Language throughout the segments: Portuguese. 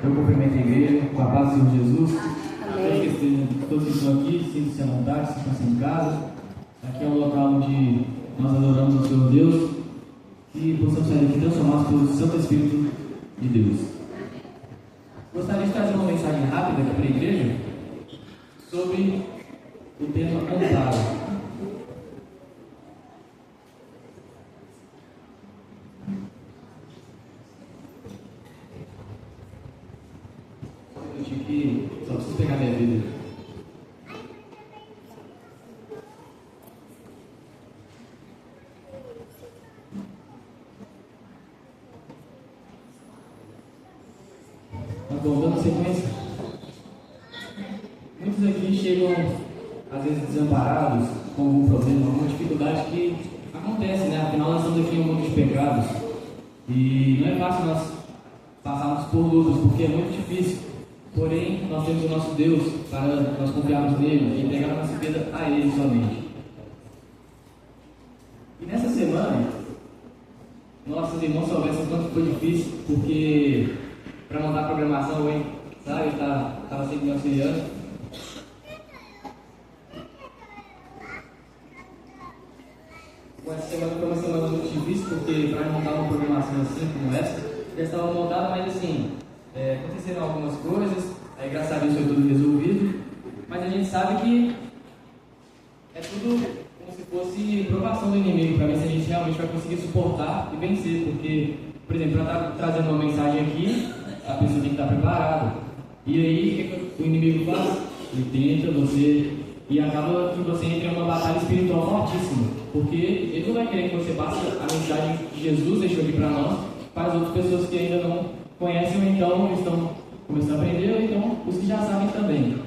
Eu cumprimento a igreja com a paz do Senhor Jesus. Todos que estão aqui, sintam-se à vontade, sintam-se em casa. Aqui é um local onde nós adoramos o Senhor Deus e possamos sair aqui transformados pelo Santo Espírito de Deus. Gostaria de trazer uma mensagem rápida aqui para a igreja sobre o tema amparo. Só preciso pegar minha vida. Mas bom, dando sequência, muitos aqui chegam às vezes desamparados com algum problema, alguma dificuldade que acontece, né? Afinal nós estamos aqui em um mundo de pecados e não é fácil nós passarmos por lutas, porque é muito difícil. Porém, nós temos o nosso Deus para nós confiarmos nele e entregar a nossa vida a ele somente. E nessa semana, nossos irmãos soubessem quanto foi difícil, porque para montar a programação, sabe, estava sempre me auxiliando. Essa semana foi uma semana muito difícil, porque para montar uma programação assim como essa, já estava montada, mas assim, aconteceram algumas coisas, aí graças a Deus foi tudo resolvido, mas a gente sabe que é tudo como se fosse provação do inimigo, para ver se a gente realmente vai conseguir suportar e vencer, porque, por exemplo, para estar trazendo uma mensagem aqui, a pessoa tem que estar preparada, e aí o que o inimigo faz? Ele tenta você, e acaba que você entra em uma batalha espiritual fortíssima, porque ele não vai querer que você passe a mensagem que Jesus deixou aqui para nós, para as outras pessoas que ainda não conhecem ou então estão começando a aprender, ou então os que já sabem também.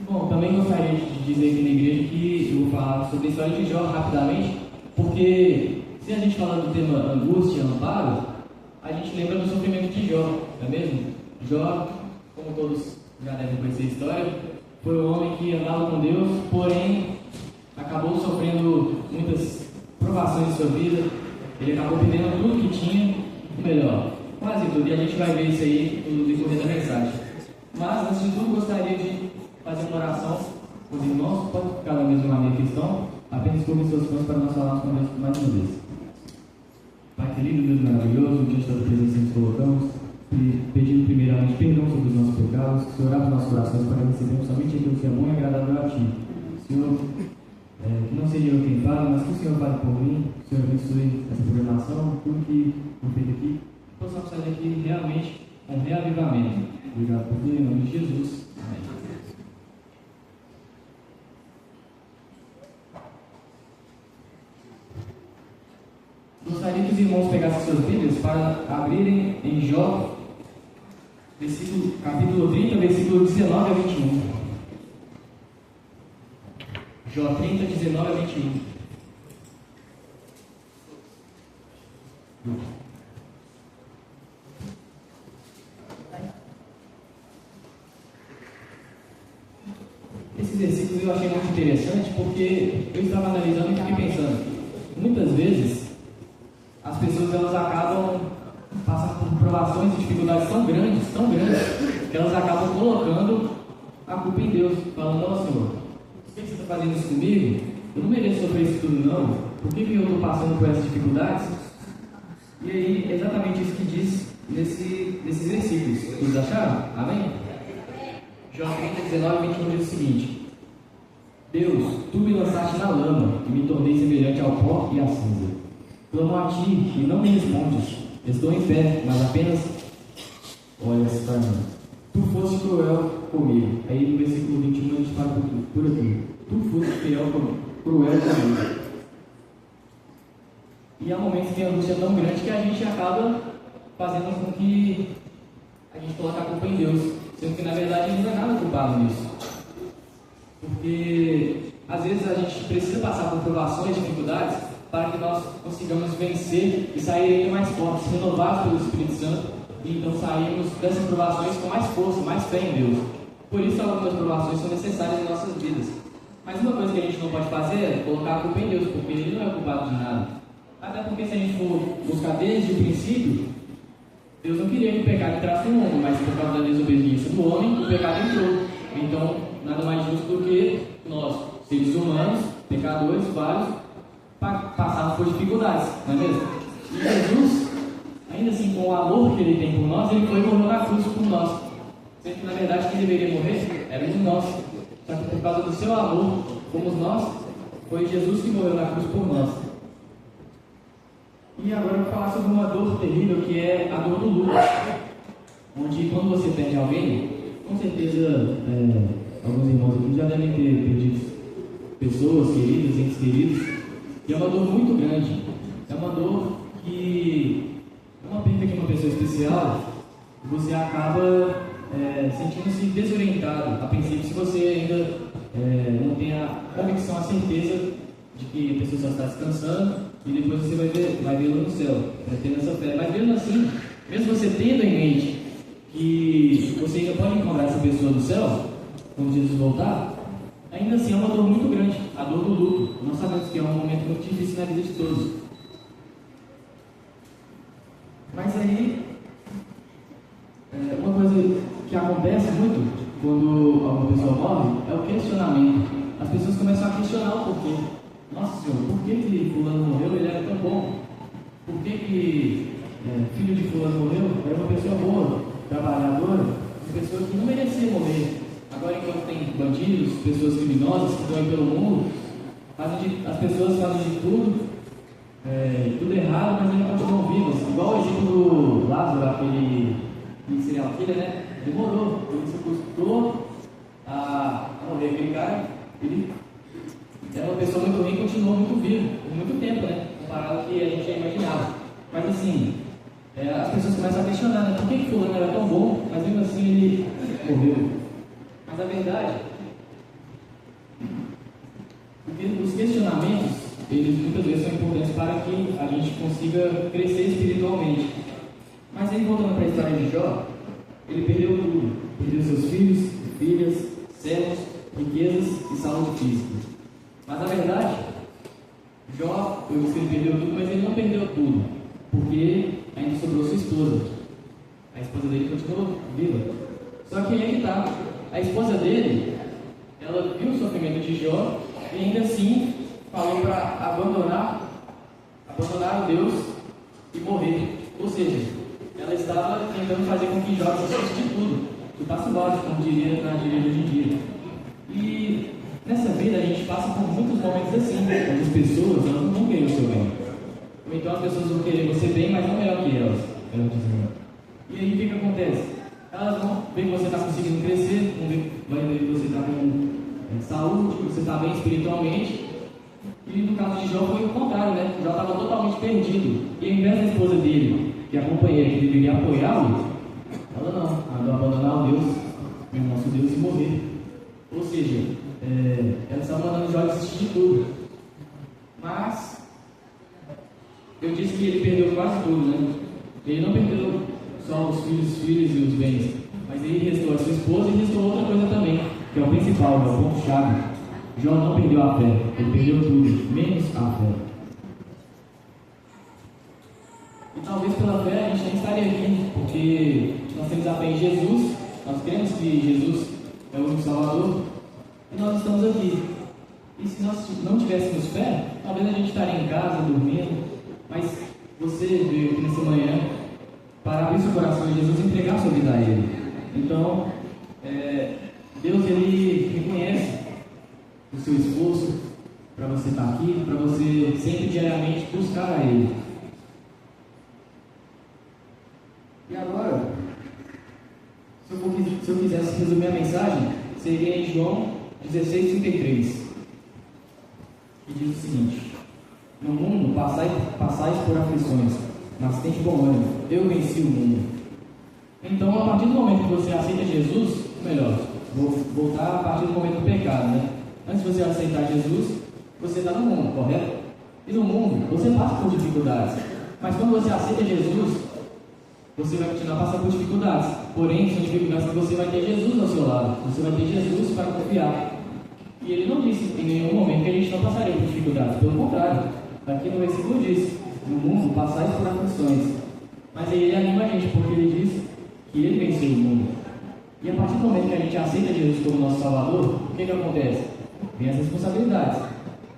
Bom, também gostaria de dizer aqui na igreja que eu vou falar sobre a história de Jó rapidamente, porque se a gente falar do tema angústia e amparo, a gente lembra do sofrimento de Jó, não é mesmo? Jó, como todos já devem conhecer a história, foi um homem que andava com Deus, porém acabou sofrendo muitas provações em sua vida. Ele acabou perdendo tudo que tinha, melhor, quase tudo, e a gente vai ver isso aí no decorrer da mensagem. Mas, antes de tudo, gostaria de fazer uma oração com os irmãos, pode ficar da mesma maneira que estão, apenas coloquem seus pães para nós falarmos com Deus mais uma vez. Pai querido, Deus maravilhoso, diante da presença nos colocamos, pedindo primeiramente perdão sobre os nossos pecados, que o Senhor abra nossos corações para recebermos somente aquilo que é bom e agradável a Ti. Senhor, que não seja eu quem fala, mas que o Senhor fale por mim, que o Senhor abençoe essa programação, tudo que foi feito aqui, que possamos sair daqui realmente com reavivamento. Obrigado por tudo, em nome de Jesus. Amém. Gostaria que os irmãos pegassem suas Bíblias para abrirem em Jó, capítulo 30, versículo 19 a 21. Jó 30, 19 a 21. Esses versículos eu achei muito interessante porque eu estava analisando e fiquei pensando. Muitas vezes as pessoas elas acabam passando por provações e dificuldades tão grandes, que elas acabam colocando a culpa em Deus, falando: ó Senhor, por que você está fazendo isso comigo? Eu não mereço sofrer isso tudo não. Por que eu estou passando por essas dificuldades? E aí, é exatamente isso que diz nesses versículos. Vocês acharam? Amém? Jó 30, 19 e 21 diz o seguinte: Deus, Tu me lançaste na lama e me tornei semelhante ao pó e à cinza. Clamo a Ti e não me respondes. Estou em pé, mas apenas olhas para mim. Tu foste cruel comigo. Aí no versículo 21 a gente para por aqui. Tu foste cruel comigo. E há momentos que a angústia é tão grande que a gente acaba fazendo com que a gente coloque a culpa em Deus, sendo que na verdade ele não é nada culpado nisso. Porque às vezes a gente precisa passar por provações, dificuldades, para que nós consigamos vencer e sair ainda mais fortes, renovados pelo Espírito Santo, e então sairmos dessas provações com mais força, mais fé em Deus. Por isso algumas provações são necessárias em nossas vidas. Mas uma coisa que a gente não pode fazer é colocar a culpa em Deus, porque Ele não é culpado de nada. Até porque se a gente for buscar desde o princípio, Deus não queria que o pecado entrasse no mundo, mas por causa da desobediência do homem, o pecado entrou. Então, nada mais justo do que nós, seres humanos, pecadores, vários, passarmos por dificuldades, não é mesmo? E Jesus, ainda assim, com o amor que Ele tem por nós, Ele foi e morreu na cruz por nós. Sendo que, na verdade, quem deveria morrer éramos nós. Só que por causa do seu amor, fomos nós, foi Jesus que morreu na cruz por nós. E agora eu vou falar sobre uma dor terrível, que é a dor do luto. Onde, quando você perde alguém, com certeza, alguns irmãos aqui já devem ter perdido pessoas queridas, entes queridos. E é uma dor muito grande. É uma dor que é uma perda de uma pessoa especial. Você acaba sentindo-se desorientado. A princípio, se você ainda não tem a convicção, a certeza de que a pessoa só está descansando, e depois você vai vê-lo no céu, tendo essa fé. Mas mesmo assim, mesmo você tendo em mente que você ainda pode encontrar essa pessoa no céu, quando Jesus voltar, ainda assim é uma dor muito grande, a dor do luto. Nós sabemos que é um momento muito difícil na vida de todos. Mas aí, uma coisa que acontece muito quando alguma pessoa morre é o questionamento. As pessoas começam a questionar o porquê. Nossa Senhor, por que fulano morreu? Ele era tão bom. Por que filho de fulano morreu? Era uma pessoa boa, trabalhadora, uma pessoa que não merecia morrer. Agora, enquanto tem bandidos, pessoas criminosas que estão aí pelo mundo, as pessoas fazem de tudo errado, mas ainda continuam vivas. Igual o exemplo do Lázaro, aquele serial killer, né? Demorou, ele se custou a morrer. Aquele cara, ele era uma pessoa muito ruim e continuou muito vivo, por muito tempo, né? Comparado ao que a gente já imaginava. Mas assim, as pessoas começam a questionar, né? Por que fulano era tão bom, mas mesmo assim ele morreu? Mas a verdade, os questionamentos, eles muitas vezes são importantes para que a gente consiga crescer espiritualmente. Mas aí, voltando para a história de Jó, ele perdeu tudo. Perdeu seus filhos, filhas, servos, riquezas e saúde física. Mas a verdade, Jó, eu disse que ele perdeu tudo, mas ele não perdeu tudo, porque ainda sobrou sua esposa. A esposa dele continuou viva. Só que aí está, a esposa dele, ela viu o sofrimento de Jó e ainda assim falou para abandonar o Deus e morrer. Ou seja, ela estava tentando fazer com que Jó desistisse de tudo, que passe embora, como diria na gíria de hoje em dia. E nessa vida a gente passa por muitos momentos assim, onde as pessoas elas não vão querer o seu bem. Ou então as pessoas vão querer você bem, mas não melhor que elas. E aí o que acontece? Elas vão ver que você está conseguindo crescer, vai ver que você está com saúde, que você está bem espiritualmente. E no caso de Jó foi o contrário, né? Jó estava totalmente perdido. E ao invés da esposa dele, que é a companheira que deveria apoiá-lo, ela não, mandou abandonar o Deus, o nosso Deus, e morrer. Ou seja, ela estava mandando Jó desistir de tudo. Mas eu disse que ele perdeu quase tudo, né? Ele não perdeu só os filhos e os bens, mas ele restou a sua esposa e restou outra coisa também, que é o principal, é o ponto-chave. Jó não perdeu a fé, ele perdeu tudo, menos a fé. E talvez pela fé a gente nem estaria aqui, porque nós temos a fé em Jesus, nós cremos que Jesus é o único Salvador, e nós estamos aqui. E se nós não tivéssemos fé, talvez a gente estaria em casa, dormindo, mas você veio aqui nessa manhã para abrir seu coração e Jesus entregar sua vida a Ele. Então, Deus, Ele reconhece o seu esforço para você estar aqui, para você sempre diariamente buscar a Ele. E agora, se eu quisesse resumir a mensagem, seria em João 16:33, que diz o seguinte: no mundo passais por aflições, mas tende bom ânimo, eu venci o mundo. Então, a partir do momento que você aceita Jesus, melhor, vou voltar a partir do momento do pecado, né? Antes de você aceitar Jesus, você está no mundo, correto? E no mundo, você passa por dificuldades. Mas quando você aceita Jesus, você vai continuar passando por dificuldades. Porém, são dificuldades que você vai ter Jesus ao seu lado. Você vai ter Jesus para confiar. E ele não disse em nenhum momento que a gente não passaria por dificuldades. Pelo contrário, aqui no versículo diz: no mundo passais por aflições. Mas aí ele anima a gente, porque ele diz que ele venceu o mundo. E a partir do momento que a gente aceita Jesus como nosso Salvador, o que acontece? Vem as responsabilidades.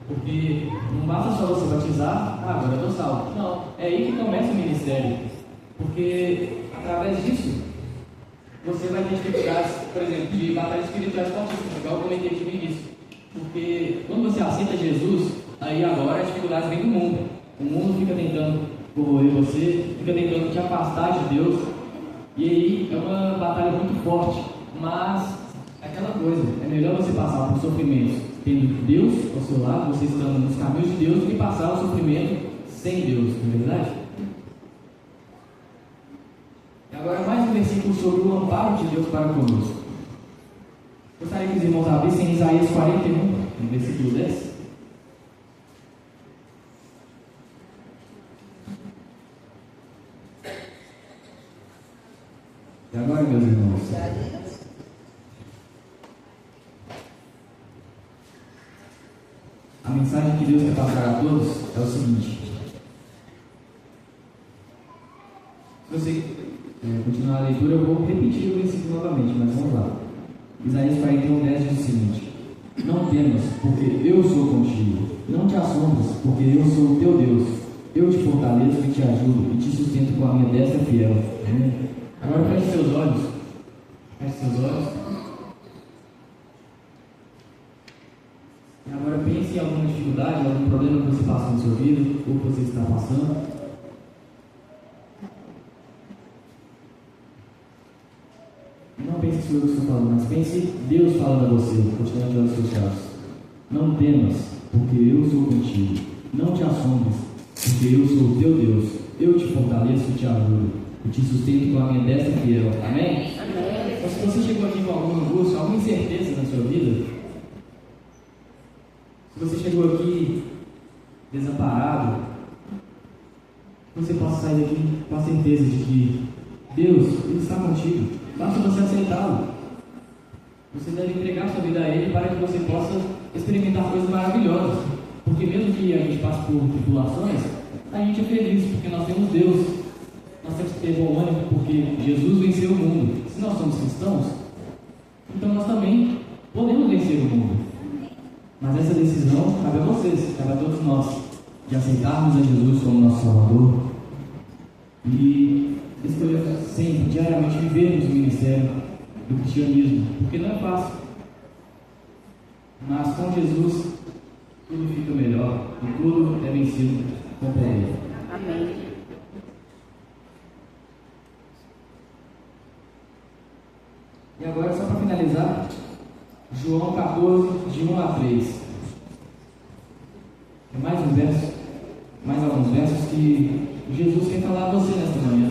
Porque não basta só você batizar, agora eu estou salvo. Não, é aí que começa o ministério. Porque através disso, você vai ter dificuldades, por exemplo, de batalhas espirituais fortíssimas, igual eu comentei aqui no início. Porque quando você aceita Jesus, aí agora as dificuldades vêm do mundo. O mundo fica tentando corroer você, fica tentando te afastar de Deus. E aí é uma batalha muito forte. Mas é aquela coisa, é melhor você passar por sofrimentos tendo Deus ao seu lado, você estando nos caminhos de Deus, do que passar o sofrimento sem Deus, não é verdade? E agora mais um versículo sobre o amparo de Deus para conosco. Gostaria que os irmãos abrissem Isaías 41, no versículo 10. E agora, meus irmãos, a mensagem que Deus quer passar a todos é o seguinte. Se você continuar a leitura, eu vou repetir o versículo novamente, mas vamos lá. Isaías 41, 10 diz o seguinte: não temas, porque eu sou contigo. Não te assombres, porque eu sou o teu Deus. Eu te fortaleço e te ajudo e te sustento com a minha destra fiel. Agora feche seus olhos. Feche seus olhos. E agora pense em alguma dificuldade, algum problema que você passa na sua vida, ou que você está passando. Não pense que sou eu que estou falando, mas pense Deus falando a você, continuando de olhos fechados. Não temas, porque eu sou contigo. Não te assombres, porque eu sou o teu Deus. Eu te fortaleço e te ajudo, e te sustento com a minha destra fiel. Amém? Amém. Então, se você chegou aqui com alguma angústia, alguma incerteza na sua vida, se você chegou aqui desamparado, você possa sair daqui com a certeza de que Deus, Ele está contigo. Basta você aceitá-lo. Você deve entregar sua vida a Ele para que você possa experimentar coisas maravilhosas. Porque mesmo que a gente passe por tribulações, a gente é feliz, porque nós temos Deus. Nós temos que ter bom ânimo, porque Jesus venceu o mundo. Se nós somos cristãos, então nós também podemos vencer o mundo. Mas essa decisão cabe a vocês, cabe a todos nós, de aceitarmos a Jesus como nosso Salvador e escolher sempre, diariamente, vivermos o ministério do cristianismo, porque não é fácil, mas com Jesus tudo fica melhor e tudo é vencido com poder. Amém. E agora, só para finalizar, João 14, de 1 a 3. É mais um verso, mais alguns versos que Jesus quer falar a você nesta manhã.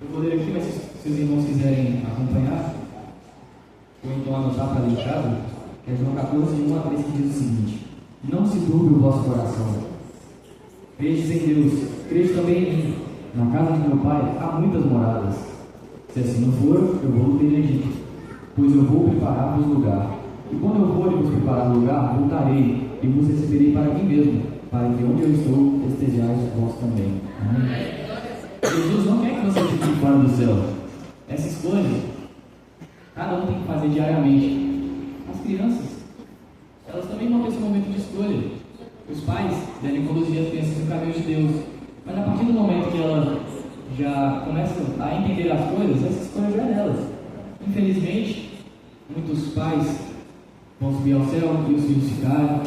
Eu vou ler aqui, mas se os irmãos quiserem acompanhar, ou então anotar para ler em casa, é João 14, de 1 a 3, que diz o seguinte: não se turbe o vosso coração. Credes em Deus, crede também em mim. Na casa de meu Pai há muitas moradas. Se assim não for, eu vou ter dito, pois eu vou preparar-vos lugar. E quando eu for e vos preparar lugar, voltarei e vos receberei para mim mesmo, para que onde eu estou estejais vós também. Amém. Jesus não quer que você fique fora do céu. Essa escolha, cada um tem que fazer diariamente. As crianças, elas também vão ter esse momento de escolha. Os pais devem conduzir as crianças no caminho de Deus. Mas a partir do momento que ela já começam a entender as coisas, essa escolha já é delas. Infelizmente, muitos pais vão subir ao céu e os filhos ficaram,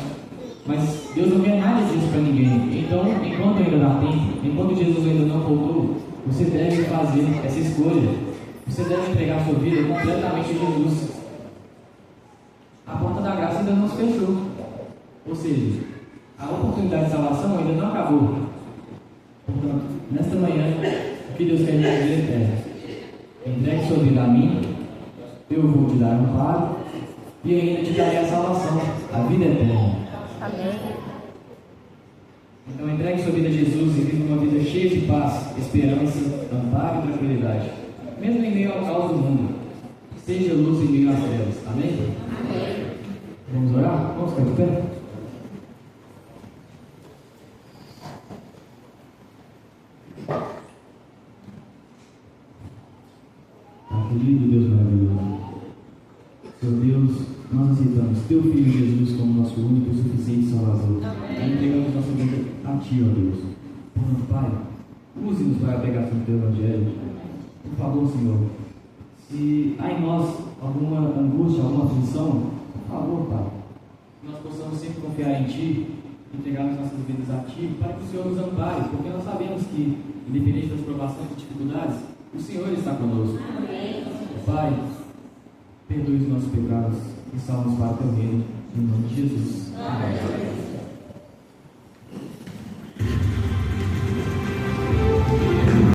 mas Deus não quer nada disso para ninguém. Então, enquanto ainda dá tempo, enquanto Jesus ainda não voltou, você deve fazer essa escolha. Você deve entregar sua vida completamente a Jesus. A porta da graça ainda não se fechou, ou seja, a oportunidade de salvação ainda não acabou. Portanto, nesta manhã, o que Deus quer dizer é: entregue sua vida a mim, eu vou te dar um amparo e ainda te darei a salvação, a vida eterna. Amém. Então entregue sua vida a Jesus e viva uma vida cheia de paz, esperança, amparo e tranquilidade, mesmo em meio ao caos do mundo. Seja luz em meio às trevas. Amém? Amém. Vamos orar? Vamos ficar de pé? querido Deus maravilhoso. Senhor Deus, nós aceitamos Teu Filho Jesus como nosso único e suficiente Salvador. E entregamos nossa vida a Ti, ó Deus. Portanto, Pai, use-nos para a pregação do Teu Evangelho. Por favor, Senhor, se há em nós alguma angústia, alguma aflição, por favor, Pai, que nós possamos sempre confiar em Ti, entregarmos nossas vidas a Ti, para que o Senhor nos ampare, porque nós sabemos que, independente das provações e dificuldades, o Senhor está conosco. Pai, perdoe os nossos pecados e salve-nos para o Teu reino. Em nome de Jesus. Amém.